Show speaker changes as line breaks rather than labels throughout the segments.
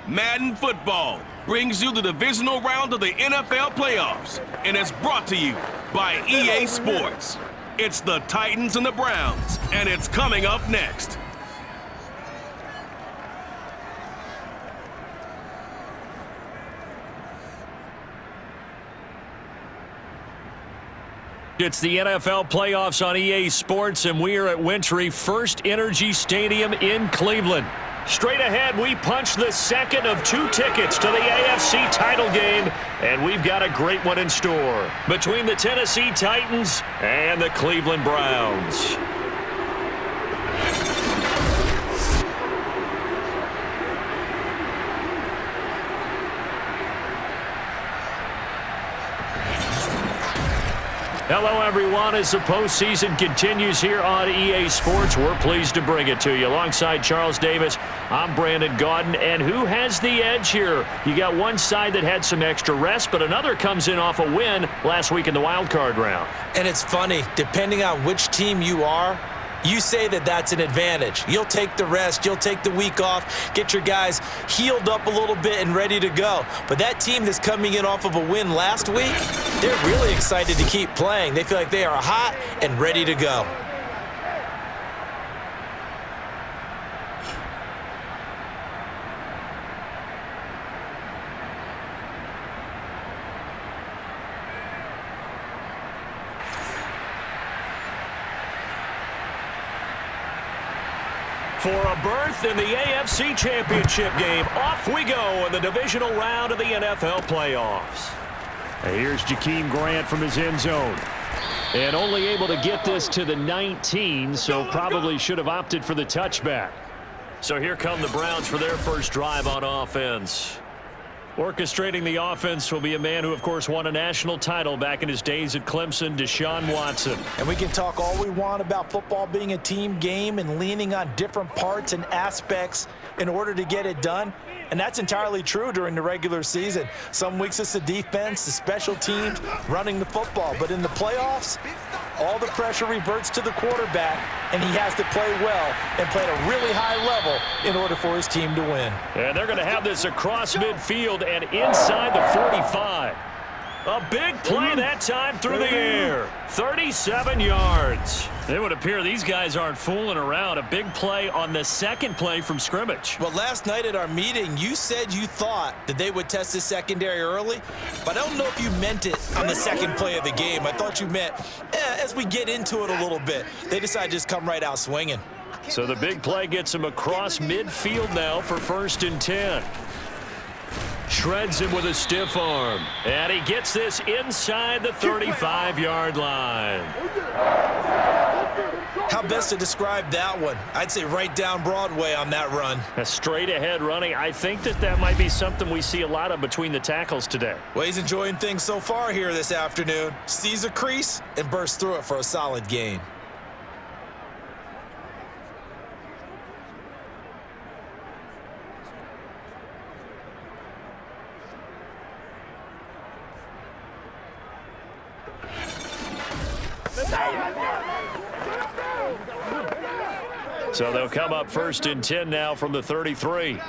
Madden Football brings you the divisional round of the NFL playoffs, and it's brought to you by EA Sports. It's the Titans and the Browns, and it's coming up next.
It's the NFL playoffs on EA Sports, and we are at Wintry First Energy Stadium in Cleveland. Straight ahead, we punch the second of 2 tickets to the AFC title game, and we've got a great one in store between the Tennessee Titans and the Cleveland Browns. Hello, everyone. As the postseason continues here on EA Sports, we're pleased to bring it to you. Alongside Charles Davis, I'm Brandon Gaudin. And who has the edge here? You got one side that had some extra rest, but another comes in off a win last week in the wild card round.
And it's funny, depending on which team you are, you say that that's an advantage. You'll take the rest. You'll take the week off, get your guys healed up a little bit and ready to go. But that team that's coming in off of a win last week, they're really excited to keep playing. They feel like they are hot and ready to go.
For a berth in the AFC Championship game, off we go in the divisional round of the NFL playoffs. Here's Jakeem Grant from his end zone. And only able to get this to the 19, so probably should have opted for the touchback. So here come the Browns for their first drive on offense. Orchestrating the offense will be a man who, of course, won a national title back in his days at Clemson, Deshaun Watson.
And we can talk all we want about football being a team game and leaning on different parts and aspects in order to get it done. And that's entirely true during the regular season. Some weeks it's the defense, the special teams, running the football. But in the playoffs, all the pressure reverts to the quarterback, and he has to play well and play at a really high level in order for his team to win.
And they're going to have this across midfield and inside the 45. A big play that time through the air. 37 yards. It would appear these guys aren't fooling around. A big play on the second play from scrimmage.
Well, last night at our meeting, you said you thought that they would test the secondary early, but I don't know if you meant it on the second play of the game. I thought you meant as we get into it a little bit. They decided to just come right out swinging.
So the big play gets him across midfield now for 1st and 10. Shreds him with a stiff arm. And he gets this inside the 35-yard line.
How best to describe that one? I'd say right down Broadway on that run.
A straight-ahead running. I think that might be something we see a lot of between the tackles today.
Well, he's enjoying things so far here this afternoon. Sees a crease and bursts through it for a solid gain.
So they'll come up 1st and 10 now from the 33.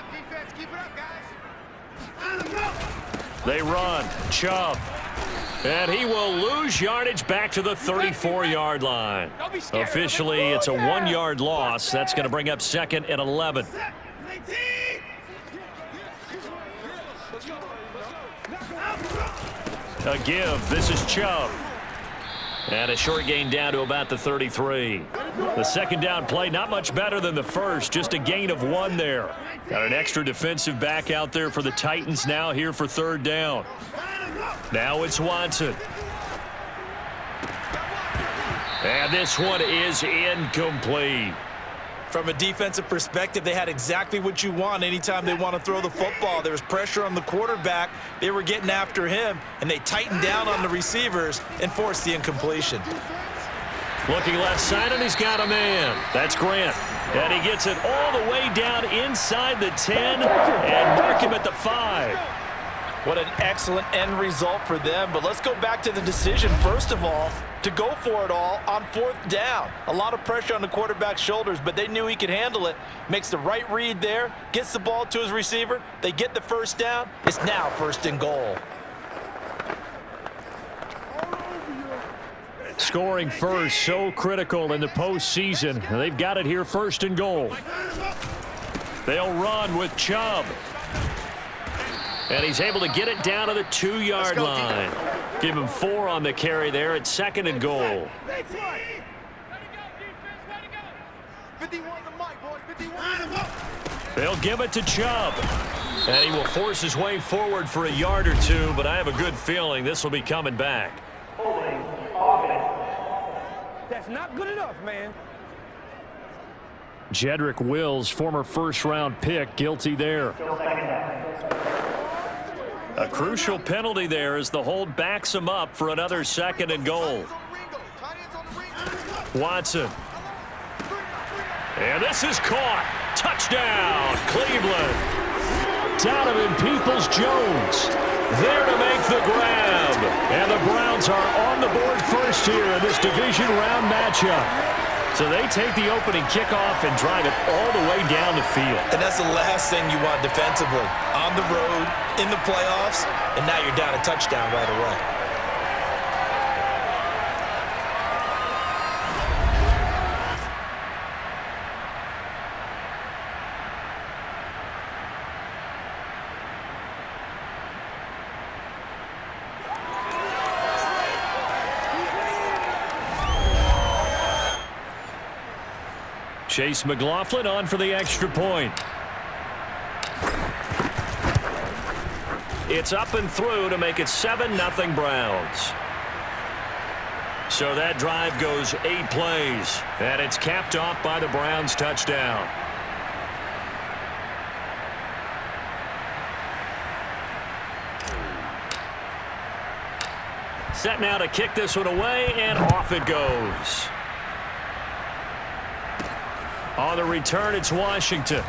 They run. Chubb. And he will lose yardage back to the 34-yard line. Officially, it's a 1-yard loss. That's going to bring up 2nd and 11. A give. This is Chubb. And a short gain down to about the 33. The second down play, not much better than the first, just a gain of 1 there. Got an extra defensive back out there for the Titans now here for 3rd down. Now it's Watson. And this one is incomplete.
From a defensive perspective, they had exactly what you want anytime they want to throw the football. There was pressure on the quarterback. They were getting after him, and they tightened down on the receivers and forced the incompletion.
Looking left side, and he's got a man. That's Grant. And he gets it all the way down inside the 10 and mark him at the 5.
What an excellent end result for them. But let's go back to the decision, first of all, to go for it all on 4th down. A lot of pressure on the quarterback's shoulders, but they knew he could handle it. Makes the right read there, gets the ball to his receiver. They get the first down. It's now 1st and goal.
Scoring first, so critical in the postseason. They've got it here, 1st and goal. They'll run with Chubb. And he's able to get it down to the 2-yard line. Give him 4 on the carry there at 2nd and goal. They'll give it to Chubb. And he will force his way forward for a yard or 2, but I have a good feeling this will be coming back.
That's not good enough, man.
Jedrick Wills, former 1st-round pick, guilty there. A crucial penalty there as the hold backs him up for another 2nd and goal. Watson. And this is caught. Touchdown, Cleveland. Donovan Peoples-Jones there to make the grab. And the Browns are on the board first here in this division round matchup. So they take the opening kickoff and drive it all the way down the field.
And that's the last thing you want defensively. On the road, in the playoffs, and now you're down a touchdown right away.
Chase McLaughlin on for the extra point. It's up and through to make it 7-0 Browns. So that drive goes 8 plays, and it's capped off by the Browns touchdown. Set now to kick this one away, and off it goes. On the return, it's Washington.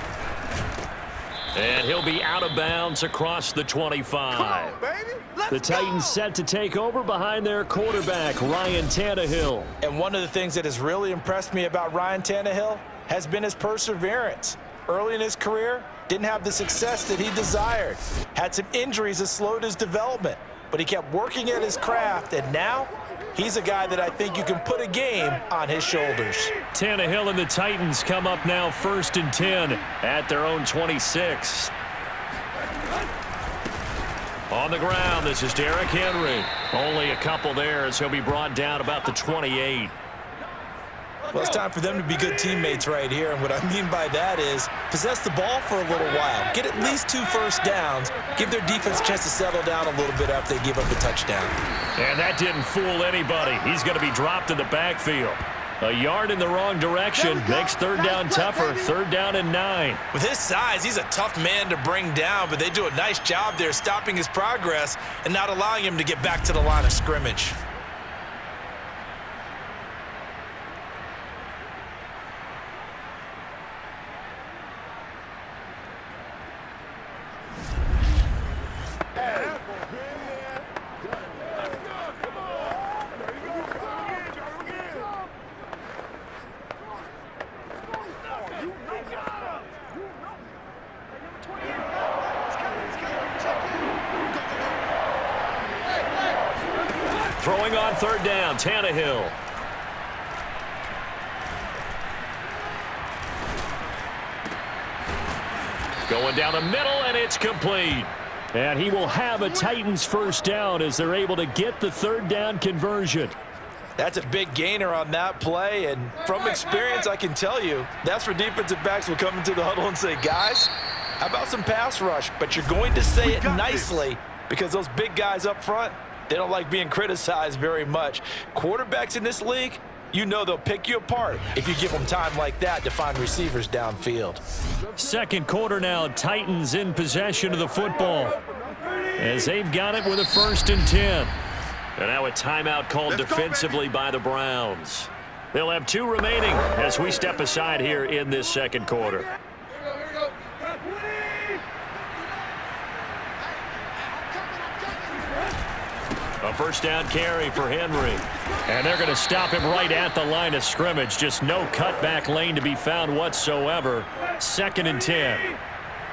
And he'll be out of bounds across the 25. The Titans set to take over behind their quarterback, Ryan Tannehill.
And one of the things that has really impressed me about Ryan Tannehill has been his perseverance. Early in his career, didn't have the success that he desired. Had some injuries that slowed his development. But he kept working at his craft, and now he's a guy that I think you can put a game on his shoulders.
Tannehill and the Titans come up now 1st and 10 at their own 26. On the ground, this is Derrick Henry. Only a couple there as he'll be brought down about the 28.
Well, it's time for them to be good teammates right here, and what I mean by that is possess the ball for a little while. Get at least 2 first downs. Give their defense a chance to settle down a little bit after they give up a touchdown.
And that didn't fool anybody. He's going to be dropped in the backfield. A yard in the wrong direction makes 3rd down tougher. 3rd down and 9.
With his size, he's a tough man to bring down, but they do a nice job there stopping his progress and not allowing him to get back to the line of scrimmage.
Throwing on 3rd down, Tannehill. Going down the middle, and it's complete. And he will have a Titans first down as they're able to get the 3rd down conversion.
That's a big gainer on that play, and from experience, I can tell you, that's where defensive backs will come into the huddle and say, guys, how about some pass rush? But you're going to say it nicely because those big guys up front, they don't like being criticized very much. Quarterbacks in this league, you know they'll pick you apart if you give them time like that to find receivers downfield.
2nd quarter now, Titans in possession of the football as they've got it with a 1st and 10. And now a timeout called defensively by the Browns. They'll have 2 remaining as we step aside here in this 2nd quarter. first down carry for Henry. And they're going to stop him right at the line of scrimmage. Just no cutback lane to be found whatsoever. 2nd and 10.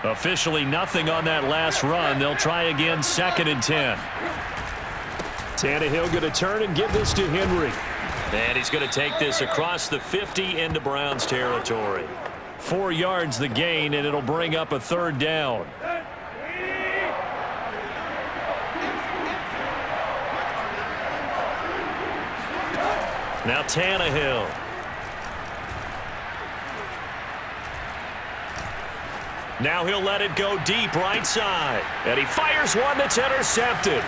Officially nothing on that last run. They'll try again, 2nd and 10. Tannehill going to turn and give this to Henry. And he's going to take this across the 50 into Browns territory. 4 yards the gain, and it'll bring up a 3rd down. Now Tannehill. Now he'll let it go deep right side. And he fires one that's intercepted.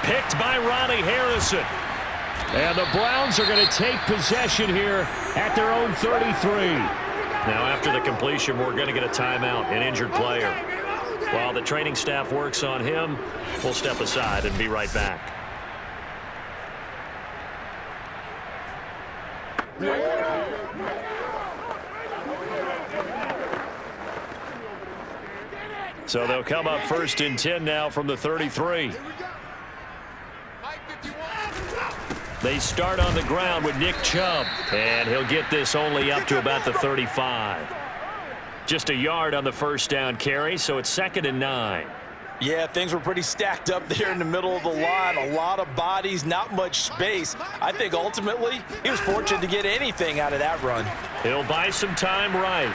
Picked by Ronnie Harrison. And the Browns are going to take possession here at their own 33. Now after the completion, we're going to get a timeout, an injured player. While the training staff works on him, we'll step aside and be right back. So they'll come up 1st and 10 now from the 33. They start on the ground with Nick Chubb, and he'll get this only up to about the 35. Just a yard on the first down carry, so it's 2nd and 9.
Yeah, things were pretty stacked up there in the middle of the line. A lot of bodies, not much space. I think ultimately he was fortunate to get anything out of that run.
He'll buy some time right.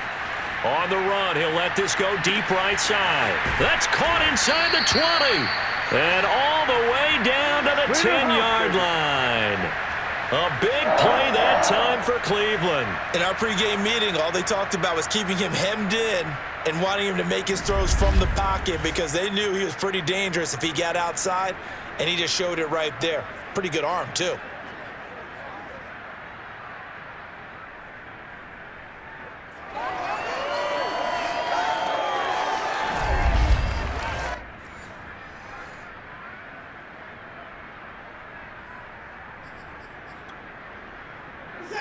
On the run, he'll let this go deep right side. That's caught inside the 20. And all the way down to the 10-yard line. A big play that time for Cleveland.
In our pregame meeting, all they talked about was keeping him hemmed in and wanting him to make his throws from the pocket because they knew he was pretty dangerous if he got outside, and he just showed it right there. Pretty good arm, too.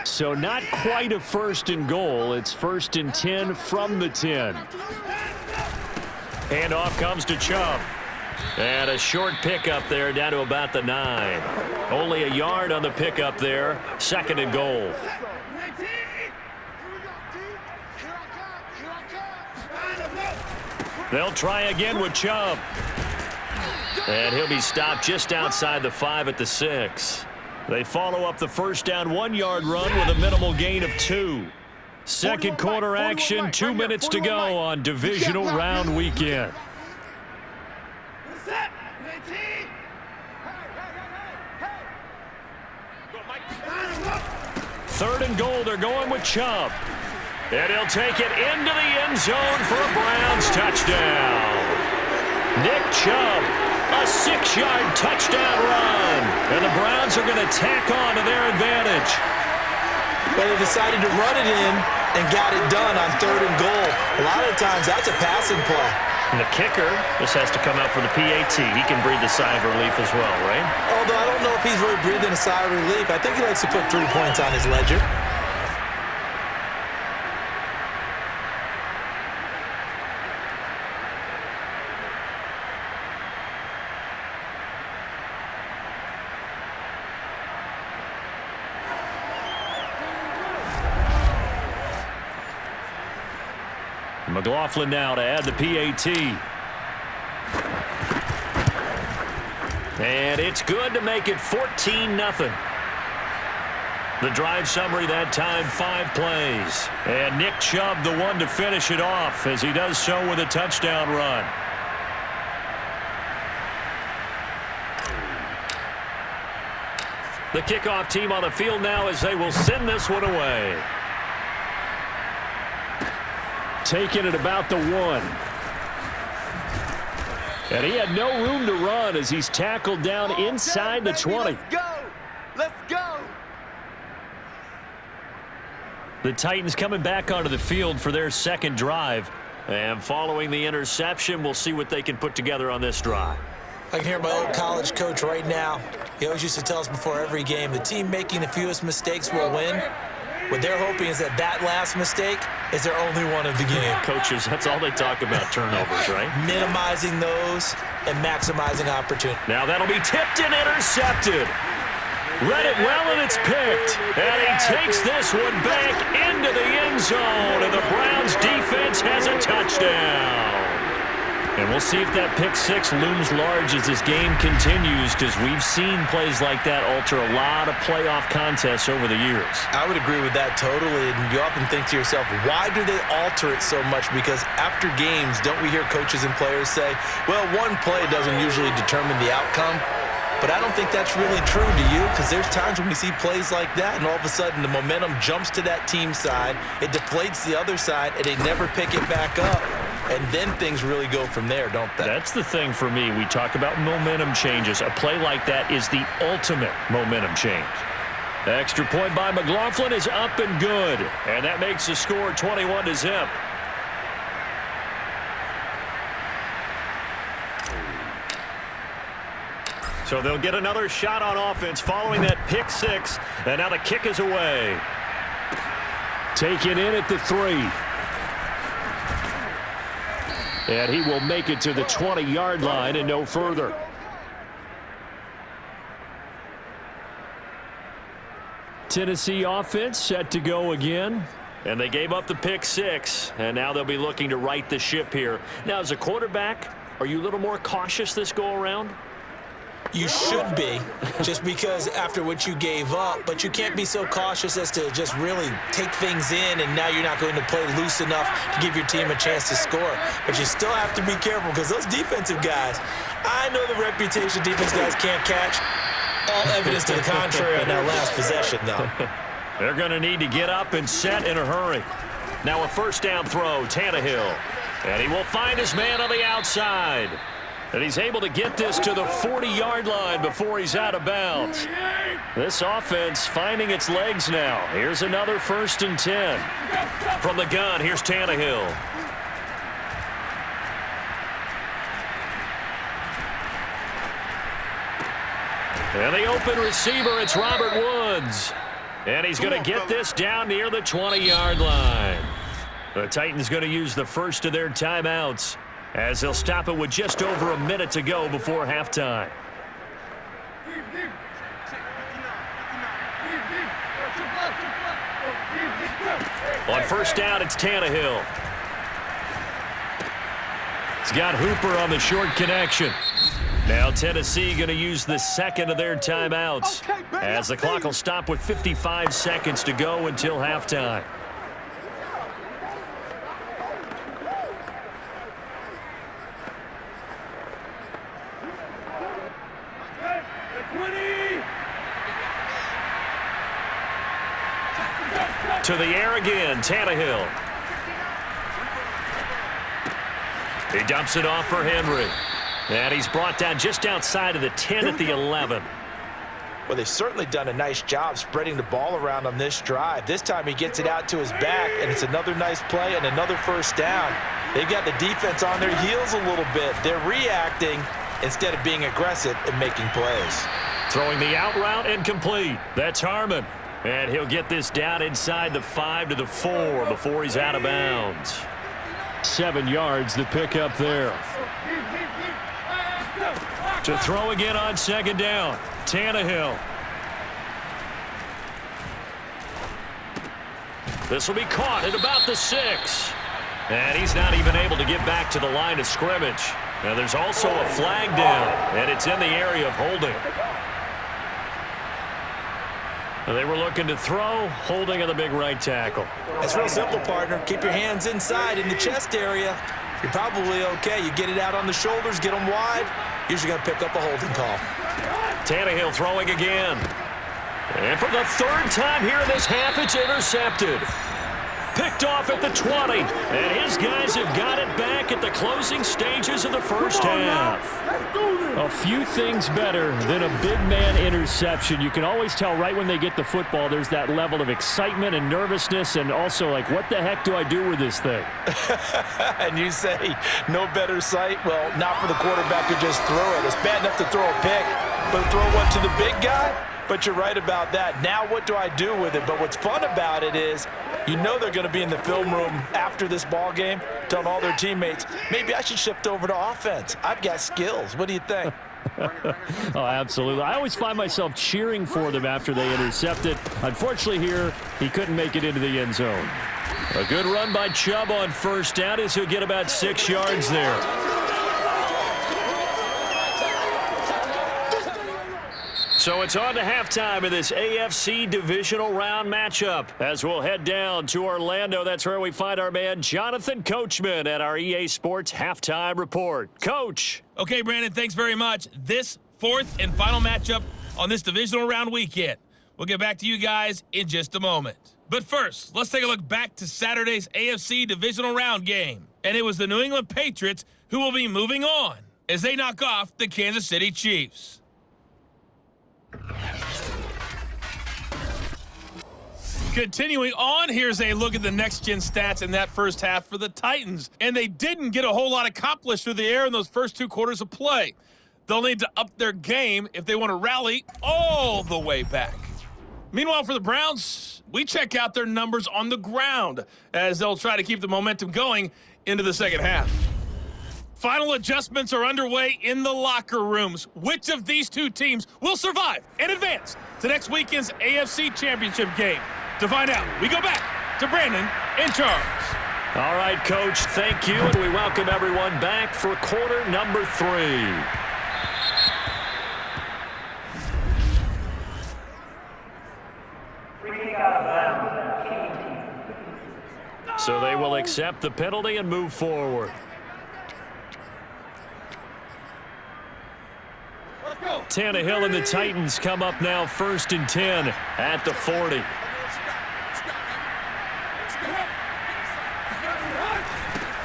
So not quite a 1st and goal. It's 1st and 10 from the 10. Handoff comes to Chubb. And a short pickup there down to about the 9. Only a yard on the pickup there. 2nd and goal. They'll try again with Chubb. And he'll be stopped just outside the 5 at the 6. They follow up the first down 1-yard run with a minimal gain of 2. Second quarter action, 2 minutes to go on divisional round weekend. 3rd and goal, they're going with Chubb. And he'll take it into the end zone for a Browns touchdown. Nick Chubb, a 6-yard touchdown run. And the Browns are going to tack on to their advantage.
But they decided to run it in and got it done on 3rd and goal. A lot of times that's a passing play.
And the kicker just has to come out for the PAT. He can breathe a sigh of relief as well, right?
Although I don't know if he's really breathing a sigh of relief. I think he likes to put 3 points on his ledger.
McLaughlin now to add the PAT. And it's good to make it 14-0. The drive summary that time, 5 plays. And Nick Chubb the one to finish it off as he does so with a touchdown run. The kickoff team on the field now as they will send this one away. Taking it about the 1. And he had no room to run as he's tackled down inside the 20.
Let's go! Let's go!
The Titans coming back onto the field for their second drive. And following the interception, we'll see what they can put together on this drive.
I can hear my old college coach right now. He always used to tell us before every game, the team making the fewest mistakes will win. What they're hoping is that that last mistake is their only one of the game.
Coaches, that's all they talk about, turnovers, right?
Minimizing those, and maximizing opportunity.
Now that'll be tipped and intercepted. Read it well, and it's picked. And he takes this one back into the end zone, and the Browns defense has a touchdown. And we'll see if that pick six looms large as this game continues, because we've seen plays like that alter a lot of playoff contests over the years.
I would agree with that totally, and you often think to yourself, why do they alter it so much? Because after games, don't we hear coaches and players say, well, one play doesn't usually determine the outcome? But I don't think that's really true, do you? Because there's times when we see plays like that, and all of a sudden the momentum jumps to that team side, it deflates the other side, and they never pick it back up. And then things really go from there, don't they?
That's the thing for me. We talk about momentum changes. A play like that is the ultimate momentum change. Extra point by McLaughlin is up and good. And that makes the score 21-0. So they'll get another shot on offense following that pick six. And now the kick is away. Taken in at the 3. And he will make it to the 20-yard line and no further. Tennessee offense set to go again. And they gave up the pick six. And now they'll be looking to right the ship here. Now, as a quarterback, are you a little more cautious this go-around?
You should be, just because after what you gave up, but you can't be so cautious as to just really take things in, and now you're not going to play loose enough to give your team a chance to score. But you still have to be careful, because those defensive guys, I know the reputation defense guys can't catch. All evidence to the contrary on that last possession, though.
They're going to need to get up and set in a hurry. Now a first down throw, Tannehill. And he will find his man on the outside. And he's able to get this to the 40-yard line before he's out of bounds. This offense finding its legs now. Here's another 1st and 10. From the gun, here's Tannehill. And the open receiver, it's Robert Woods. And he's going to get this down near the 20-yard line. The Titans going to use the first of their timeouts, as they'll stop it with just over a minute to go before halftime. On first down, it's Tannehill. He's got Hooper on the short connection. Now Tennessee going to use the second of their timeouts, as the clock will stop with 55 seconds to go until halftime. To the air again, Tannehill. He dumps it off for Henry. And he's brought down just outside of the 10 at the 11.
Well, they've certainly done a nice job spreading the ball around on this drive. This time he gets it out to his back, and it's another nice play and another first down. They've got the defense on their heels a little bit. They're reacting instead of being aggressive and making plays.
Throwing the out route incomplete. That's Harmon. And he'll get this down inside the 5 to the 4 before he's out of bounds. 7 yards, the pickup there. To throw again on second down, Tannehill. This will be caught at about the 6. And he's not even able to get back to the line of scrimmage. Now there's also a flag down, and it's in the area of holding. They were looking to throw, holding on the big right tackle.
It's real simple, partner. Keep your hands inside in the chest area. You're probably okay. You get it out on the shoulders, get them wide. Usually going to pick up a holding call.
Tannehill throwing again. And for the 3rd time here in this half, it's intercepted. Picked off at the 20. And his guys have got it back at the closing stages of the first half. A few things better than a big man interception. You can always tell right when they get the football, there's that level of excitement and nervousness, and also like, what the heck do I do with this thing?
And you say, no better sight? Well, not for the quarterback to just throw it. It's bad enough to throw a pick, but throw one to the big guy? But you're right about that. Now what do I do with it? But what's fun about it is you know they're going to be in the film room after this ball game telling all their teammates, maybe I should shift over to offense. I've got skills. What do you think?
Oh, absolutely. I always find myself cheering for them after they intercept it. Unfortunately here, he couldn't make it into the end zone. A good run by Chubb on first down as he'll get about 6 yards there. So it's on to halftime of this AFC Divisional Round matchup. As we'll head down to Orlando, that's where we find our man Jonathan Coachman at our EA Sports Halftime Report. Coach.
Okay, Brandon, thanks very much. This fourth and final matchup on this Divisional Round weekend. We'll get back to you guys in just a moment. But first, let's take a look back to Saturday's AFC Divisional Round game. And it was the New England Patriots who will be moving on as they knock off the Kansas City Chiefs. Continuing on, here's a look at the next-gen stats in that first half for the Titans. And they didn't get a whole lot accomplished through the air in those first 2 quarters of play. They'll need to up their game if they want to rally all the way back. Meanwhile, for the Browns, we check out their numbers on the ground as they'll try to keep the momentum going into the second half. Final adjustments are underway in the locker rooms. Which of these 2 teams will survive and advance to next weekend's AFC Championship game? To find out, we go back to Brandon and Charles.
All right, Coach, thank you. And we welcome everyone back for quarter number 3. So they will accept the penalty and move forward. Tannehill and the Titans come up now 1st and 10 at the 40.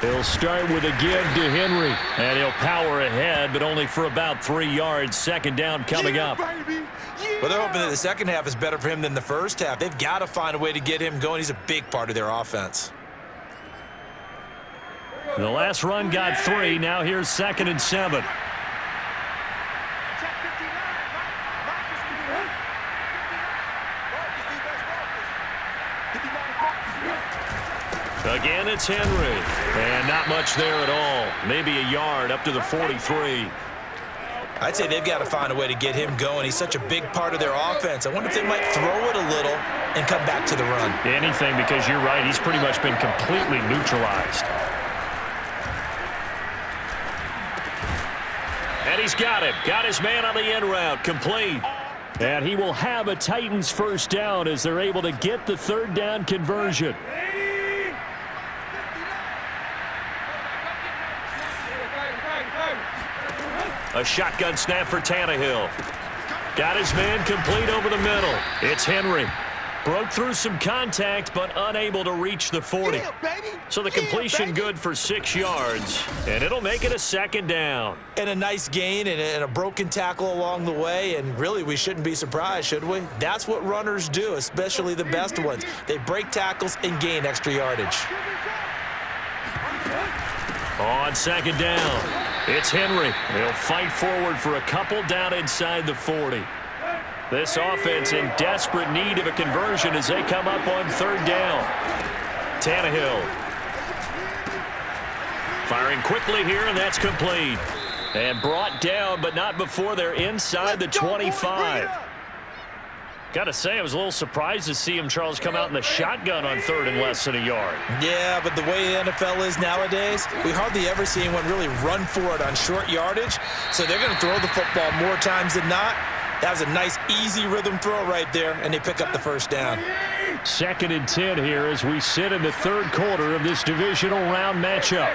He'll start with a give to Henry, and he'll power ahead, but only for about 3 yards. Second down coming up.
Well, they're hoping that the second half is better for him than the first half. They've got to find a way to get him going. He's a big part of their offense.
The last run got 3. Now here's 2nd and 7. Again, it's Henry. And not much there at all. Maybe a yard up to the 43.
I'd say they've got to find a way to get him going. He's such a big part of their offense. I wonder if they might throw it a little and come back to the run.
Anything, because you're right. He's pretty much been completely neutralized. And he's got him. Got his man on the end route. Complete. And he will have a Titans first down as they're able to get the 3rd down conversion. A shotgun snap for Tannehill. Got his man complete over the middle. It's Henry. Broke through some contact, but unable to reach the 40. So the completion good for 6 yards, and it'll make it a 2nd down.
And a nice gain and a broken tackle along the way, and really we shouldn't be surprised, should we? That's what runners do, especially the best ones. They break tackles and gain extra yardage.
On 2nd down, it's Henry. They'll fight forward for a couple down inside the 40. This offense in desperate need of a conversion as they come up on 3rd down. Tannehill firing quickly here, and that's complete. And brought down, but not before they're inside the 25. Got to say, I was a little surprised to see him, Charles, come out in the shotgun on 3rd and less than a yard.
Yeah, but the way the NFL is nowadays, we hardly ever see anyone really run for it on short yardage. So they're going to throw the football more times than not. That was a nice, easy rhythm throw right there, and they pick up the first down.
2nd and 10 here as we sit in the 3rd quarter of this divisional round matchup.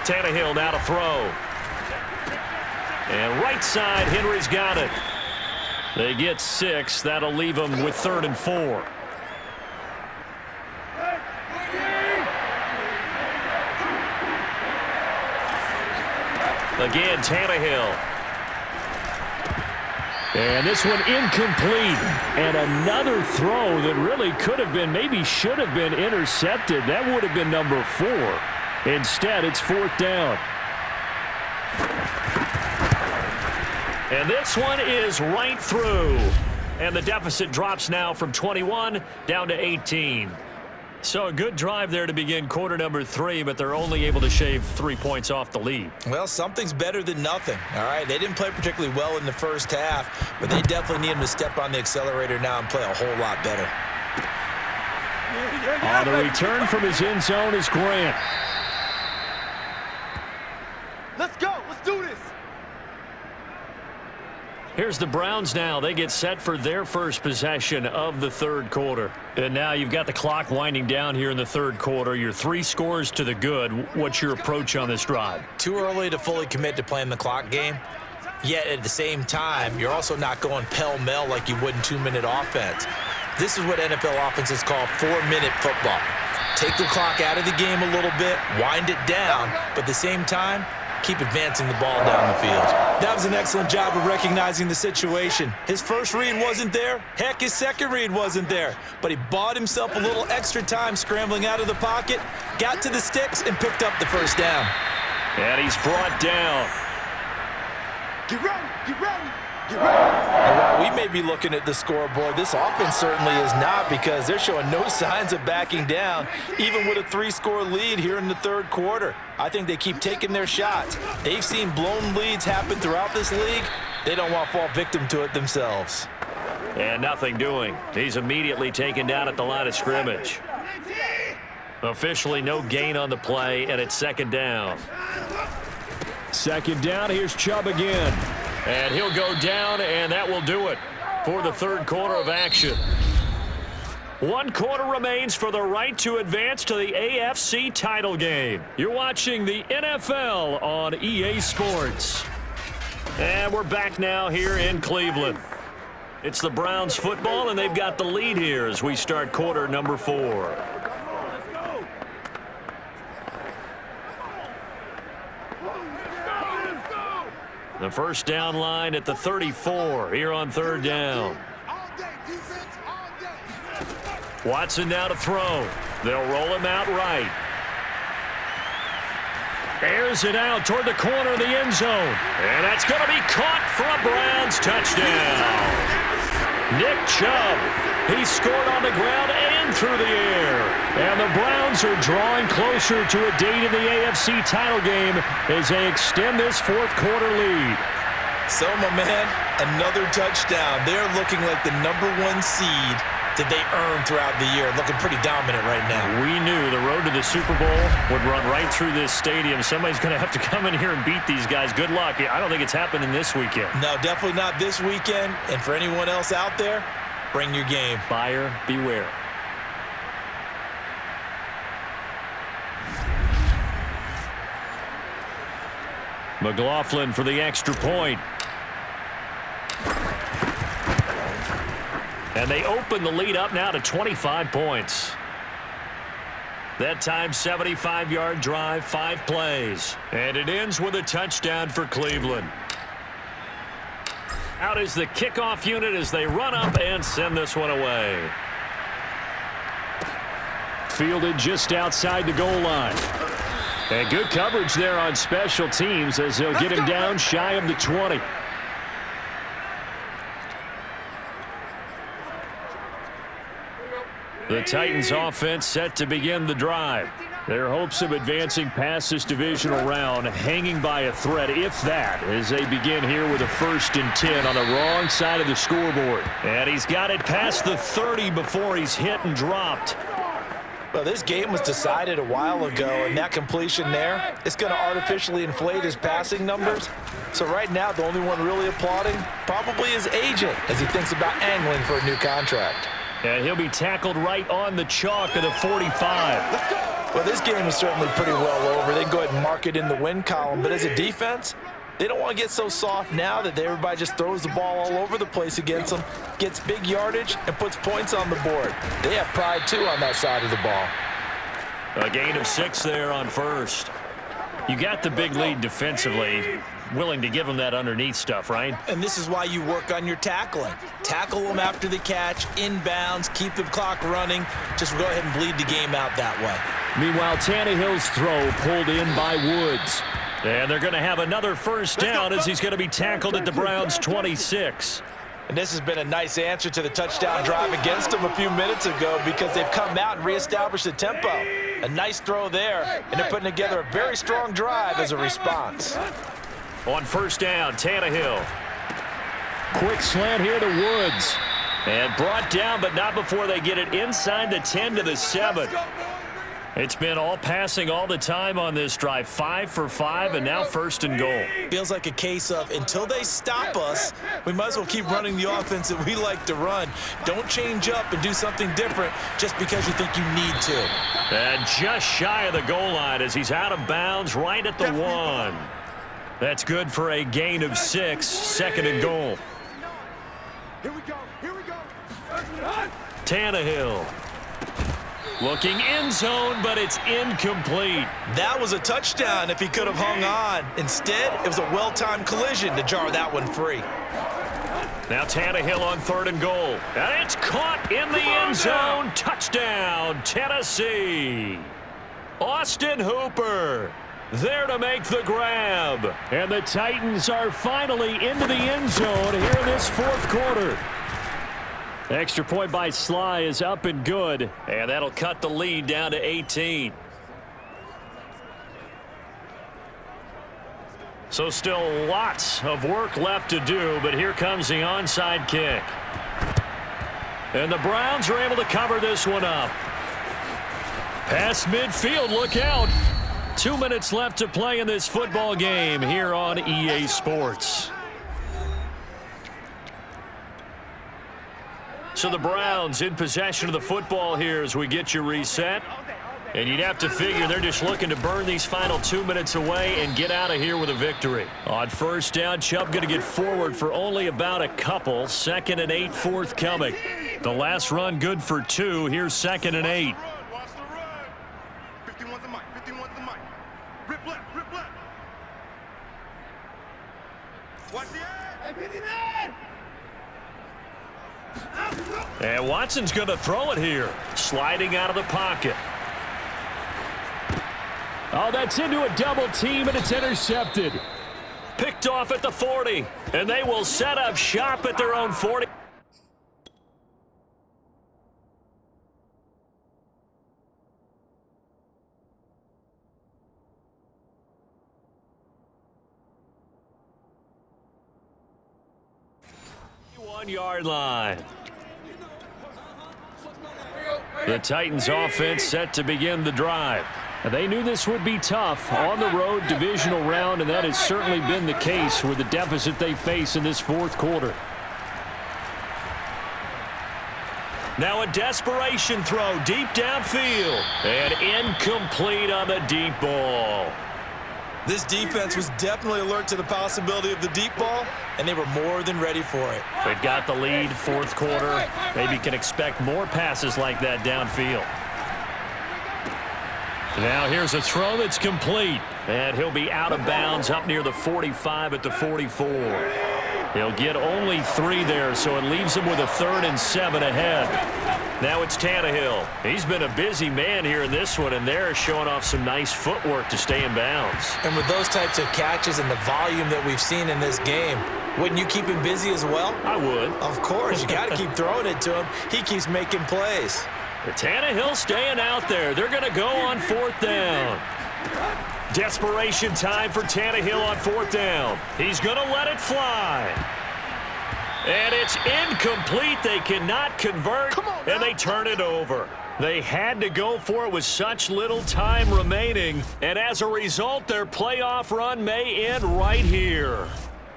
Tannehill now to throw. And right side, Henry's got it. They get 6. That'll leave them with 3rd and 4. Again, Tannehill. And this one incomplete. And another throw that really could have been, maybe should have been intercepted. That would have been number 4. Instead, it's 4th down. And this one is right through. And the deficit drops now from 21 down to 18. So a good drive there to begin quarter number 3, but they're only able to shave 3 points off the lead.
Well, something's better than nothing, all right? They didn't play particularly well in the first half, but they definitely need them to step on the accelerator now and play a whole lot better.
On the return from his end zone is Grant.
Let's go. Let's do this.
Here's the Browns now. They get set for their first possession of the third quarter. And now you've got the clock winding down here in the third quarter. You're 3 scores to the good. What's your approach on this drive?
Too early to fully commit to playing the clock game. Yet at the same time, you're also not going pell-mell like you would in 2-minute offense. This is what NFL offenses call 4-minute football. Take the clock out of the game a little bit, wind it down, but at the same time, keep advancing the ball down the field. That was an excellent job of recognizing the situation. His first read wasn't there. Heck, his second read wasn't there. But he bought himself a little extra time scrambling out of the pocket, got to the sticks, and picked up the first down.
And he's brought down.
Get ready. Get ready. Get ready.
And while we may be looking at the scoreboard, this offense certainly is not, because they're showing no signs of backing down, even with a 3-score lead here in the third quarter. I think they keep taking their shots. They've seen blown leads happen throughout this league. They don't want to fall victim to it themselves.
And nothing doing. He's immediately taken down at the line of scrimmage. Officially no gain on the play, and it's second down. Second down, here's Chubb again. And he'll go down, and that will do it for the third quarter of action. 1 quarter remains for the right to advance to the AFC title game. You're watching the NFL on EA Sports. And we're back now here in Cleveland. It's the Browns football, and they've got the lead here as we start quarter number 4. The first down line at the 34 here on third down. Watson now to throw. They'll roll him out right. Airs it out toward the corner of the end zone. And that's going to be caught for a Browns touchdown. Nick Chubb. He scored on the ground and through the air. And the Browns are drawing closer to a date in the AFC title game as they extend this fourth quarter lead.
So, my man, another touchdown. They're looking like the #1 seed that they earned throughout the year. Looking pretty dominant right now.
We knew the road to the Super Bowl would run right through this stadium. Somebody's going to have to come in here and beat these guys. Good luck. I don't think it's happening this weekend.
No, definitely not this weekend. And for anyone else out there, bring your game.
Buyer beware. McLaughlin for the extra point. And they open the lead up now to 25 points. That time, 75-yard drive, 5 plays. And it ends with a touchdown for Cleveland. Out is the kickoff unit as they run up and send this one away. Fielded just outside the goal line. And good coverage there on special teams as they'll get him down shy of the 20. The Titans offense set to begin the drive. Their hopes of advancing past this divisional round hanging by a thread, if that, as they begin here with a 1st and 10 on the wrong side of the scoreboard. And he's got it past the 30 before he's hit and dropped.
Well, this game was decided a while ago, and that completion there, it's going to artificially inflate his passing numbers. So right now, the only one really applauding probably his agent as he thinks about angling for a new contract.
And he'll be tackled right on the chalk of the 45.
Well, this game is certainly pretty well over. They can go ahead and mark it in the win column. But as a defense, they don't want to get so soft now that everybody just throws the ball all over the place against them, gets big yardage, and puts points on the board. They have pride, too, on that side of the ball.
A gain of 6 there on first. You got the big lead defensively. Willing to give them that underneath stuff, right?
And this is why you work on your tackling. Tackle them after the catch, inbounds, keep the clock running. Just go ahead and bleed the game out that way.
Meanwhile, Tannehill's throw pulled in by Woods. And they're going to have another first down as he's going to be tackled at the Browns' 26.
And this has been a nice answer to the touchdown drive against them a few minutes ago because they've come out and reestablished the tempo. A nice throw there, and they're putting together a very strong drive as a response.
On first down, Tannehill. Quick slant here to Woods. And brought down, but not before they get it inside the 10 to the 7. It's been all passing all the time on this drive. 5 for 5, and now first and goal.
Feels like a case of until they stop us, we might as well keep running the offense that we like to run. Don't change up and do something different just because you think you need to.
And just shy of the goal line as he's out of bounds right at the 1. That's good for a gain of 6, second and goal.
Here we go. Here we go.
Tannehill. Looking end zone, but it's incomplete.
That was a touchdown if he could have hung on. Instead, it was a well-timed collision to jar that one free.
Now Tannehill on third and goal. And it's caught in the end zone. Touchdown, Tennessee. Austin Hooper there to make the grab. And the Titans are finally into the end zone here in this fourth quarter. Extra point by Sly is up and good, and that'll cut the lead down to 18. So still lots of work left to do, but here comes the onside kick. And the Browns are able to cover this one up. Past midfield, look out. 2 minutes left to play in this football game here on EA Sports. So the Browns in possession of the football here as we get you reset. And you'd have to figure they're just looking to burn these final 2 minutes away and get out of here with a victory. On first down, Chubb going to get forward for only about a couple. 2nd and 8 forthcoming. The last run good for 2. Here's 2nd and 8.
Watch the run. 51's the mic. 51's the mic. Rip left. Rip left. Watch the edge.
And Watson's going to throw it here. Sliding out of the pocket. Oh, that's into a double team, and it's intercepted. Picked off at the 40, and they will set up shop at their own 40. One-yard line. The Titans offense set to begin the drive. They knew this would be tough on the road divisional round, and that has certainly been the case with the deficit they face in this fourth quarter. Now a desperation throw deep downfield, and incomplete on the deep ball.
This defense was definitely alert to the possibility of the deep ball, and they were more than ready for it.
They've got the lead, fourth quarter. Maybe can expect more passes like that downfield. Now here's a throw that's complete, and he'll be out of bounds up near the 45 at the 44. He'll get only 3 there, so it leaves him with a 3rd and 7 ahead. Now it's Tannehill. He's been a busy man here in this one, and they're showing off some nice footwork to stay in bounds.
And with those types of catches and the volume that we've seen in this game, wouldn't you keep him busy as well?
I would.
Of course. You got to keep throwing it to him. He keeps making plays.
The Tannehill staying out there. They're going to go on 4th down. Desperation time for Tannehill on 4th down. He's going to let it fly. And it's incomplete. They cannot convert, and they turn it over. They had to go for it with such little time remaining, and as a result, their playoff run may end right here.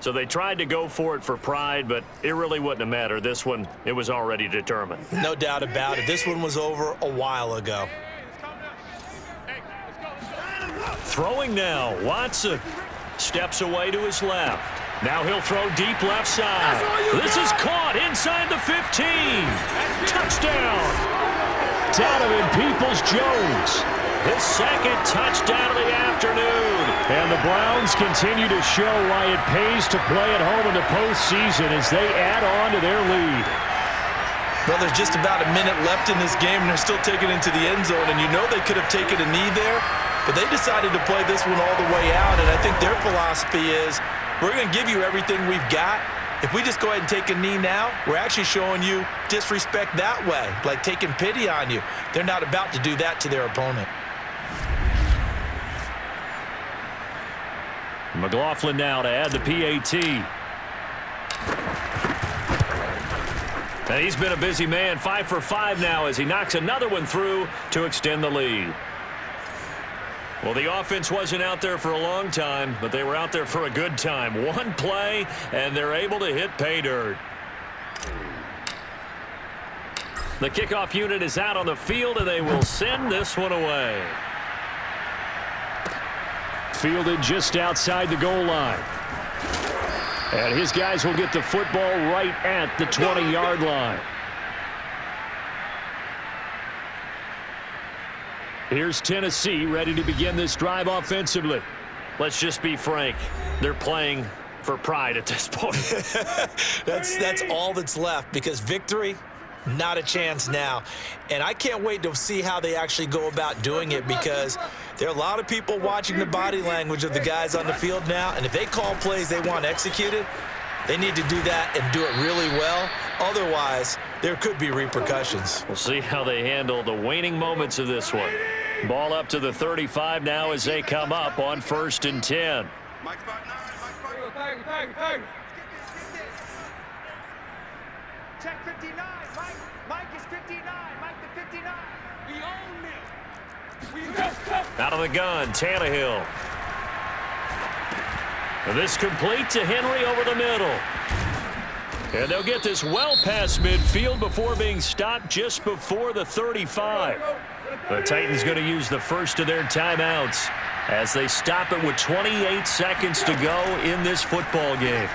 So they tried to go for it for pride, but it really wouldn't have mattered. This one, it was already determined.
No doubt about it. This one was over a while ago.
Throwing now, Watson steps away to his left. Now he'll throw deep left side. This is caught inside the 15. Touchdown. Donovan Peoples-Jones. His 2nd touchdown of the afternoon. And the Browns continue to show why it pays to play at home in the postseason as they add on to their lead.
Well, there's just about a minute left in this game, and they're still taking it into the end zone. And you know they could have taken a knee there, But they decided to play this one all the way out, and I think their philosophy is, we're going to give you everything we've got. If we just go ahead and take a knee now, we're actually showing you disrespect that way, like taking pity on you. They're not about to do that to their opponent.
McLaughlin now to add the PAT. And he's been a busy man, 5 for 5 now as he knocks another one through to extend the lead. Well, the offense wasn't out there for a long time, but they were out there for a good time. One play, and they're able to hit pay dirt. The kickoff unit is out on the field, and they will send this one away. Fielded just outside the goal line. And his guys will get the football right at the 20-yard line. Here's Tennessee ready to begin this drive offensively. Let's just be frank. They're playing for pride at this point.
That's all that's left, because victory, not a chance now. And I can't wait to see how they actually go about doing it, because there are a lot of people watching the body language of the guys on the field now, and if they call plays they want executed, they need to do that and do it really well. Otherwise, there could be repercussions.
We'll see how they handle the waning moments of this one. Ball up to the 35 now as they come up on 1st and 10.
Check 59. Mike is 59. Mike the 59. We own it.
Out of the gun, Tannehill. And this complete to Henry over the middle. And they'll get this well past midfield before being stopped just before the 35. The Titans going to use the first of their timeouts as they stop it with 28 seconds to go in this football game.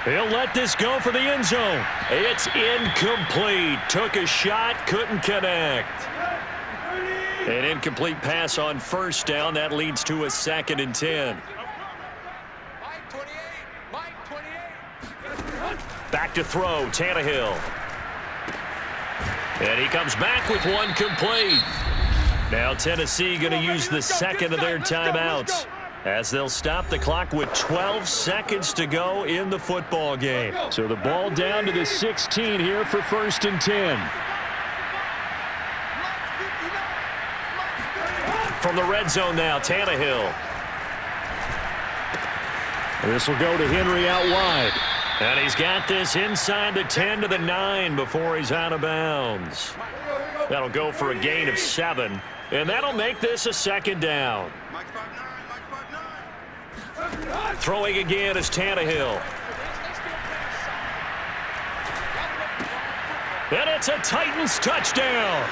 He'll let this go for the end zone. It's incomplete. Took a shot, couldn't connect. An incomplete pass on 1st down. That leads to a 2nd and 10.
Mike 28. Mike 28.
Back to throw, Tannehill. And he comes back with one complete. Now Tennessee going to use the second of their timeouts as they'll stop the clock with 12 seconds to go in the football game. So the ball down to the 16 here for 1st and 10. From the red zone now, Tannehill. This will go to Henry out wide. And he's got this inside the 10 to the 9 before he's out of bounds. That'll go for a gain of 7. And that'll make this a 2nd down. Throwing again is Tannehill. And it's a Titans touchdown.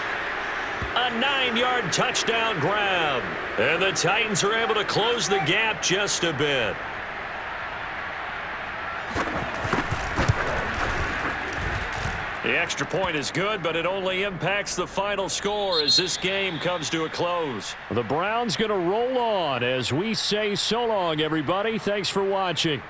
A 9-yard touchdown grab. And the Titans are able to close the gap just a bit. The extra point is good, but it only impacts the final score as this game comes to a close. The Browns going to roll on as we say so long, everybody. Thanks for watching.